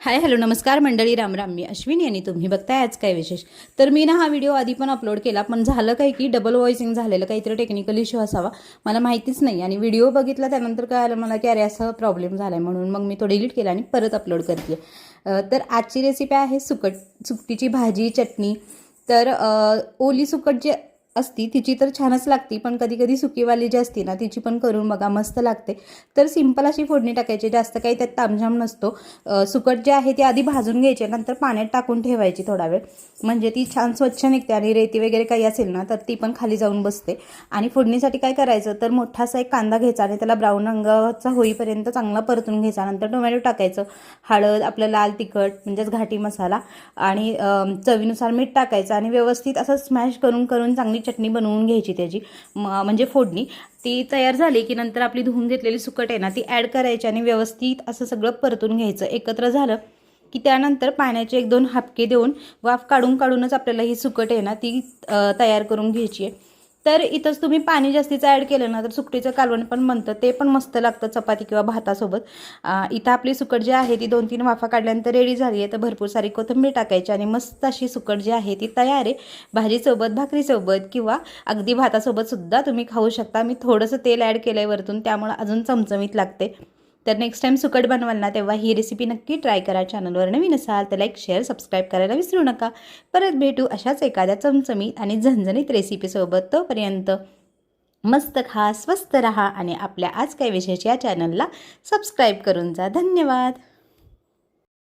Hi hello नमस्कार मंडळी, राम राम. मी अश्विनी आणि तुम्ही बघताय आज काय विशेष. तर मी ना हा व्हिडिओ आधी पण अपलोड केला, पण झालं काय की डबल व्हॉइसिंग झालेलं, काहीतरी टेक्निकल इश्यू असावा, मला माहितीच नाही. आणि व्हिडिओ बघितला त्यानंतर काय आलं मला की अरे असा प्रॉब्लेम झाला आहे, म्हणून मग मी तो डिलीट केला आणि परत अपलोड करते. तर आजची रेसिपी आहे सुकटीची भाजी चटणी. तर ओली सुकट जी असती तिची तर छानच लागती, पण कधी कधी सुकीवाली जी असती ना तिची पण करून बघा, मस्त लागते. तर सिंपल अशी फोडणी टाकायची, जास्त काही त्यात तामझाम नसतो. सुकट जी आहे ती आधी भाजून घ्यायची, नंतर पाण्यात टाकून ठेवायची थोडा वेळ, म्हणजे ती छान स्वच्छ निघते आणि रेती वगैरे काही असेल ना तर ती पण खाली जाऊन बसते. आणि फोडणीसाठी काय करायचं तर मोठासा एक कांदा घ्यायचा आणि त्याला ब्राऊन रंगाचा होईपर्यंत चांगला परतून घ्यायचा. नंतर टोमॅटो टाकायचं, हळद, आपलं लाल तिखट म्हणजेच घाटी मसाला आणि चवीनुसार मीठ टाकायचं आणि व्यवस्थित असं स्मॅश करून करून चांगली चटणी बनवून घ्यायची त्याची, म्हणजे फोडणी. ती तयार झाली की नंतर आपली धुवून घेतलेली सुकट आहे ना ती ॲड करायची आणि व्यवस्थित असं सगळं परतून घ्यायचं. एकत्र झालं की त्यानंतर पाण्याचे 1-2 हापके देऊन वाफ काढून काढूनच आपल्याला ही सुकट आहे ना ती तयार करून घ्यायची आहे. तर इथंच तुम्ही पाणी जास्तीचं ॲड केलं ना तर सुकटीचं कालवण पण बनतं, ते पण मस्त लागतं चपाती किंवा भातासोबत. इथं आपली सुकट जी आहे ती 2-3 वाफा काढल्यानंतर रेडी झाली आहे. तर भरपूर सारी कोथिंबीर टाकायची आणि मस्त अशी सुकट जी आहे ती तयार आहे. भाजीसोबत, भाकरीसोबत किंवा अगदी भातासोबत सुद्धा तुम्ही खाऊ शकता. मी थोडंसं तेल ॲड केलं आहे वरतून, त्यामुळे अजून चमचमीत लागते. तर नेक्स्ट टाइम सुकट बनवाल ना तेव्हा ही रेसिपी नक्की ट्राय करा. चॅनलवर नवीन असाल तर लाईक, शेअर, सबस्क्राईब करायला विसरू नका. परत भेटू अशाच एखाद्या चमचमीत आणि झणझणीत रेसिपीसोबत. तोपर्यंत मस्त खा, स्वस्त रहा आणि आपल्या आज काय विशेष या चॅनलला सबस्क्राईब करून जा. धन्यवाद.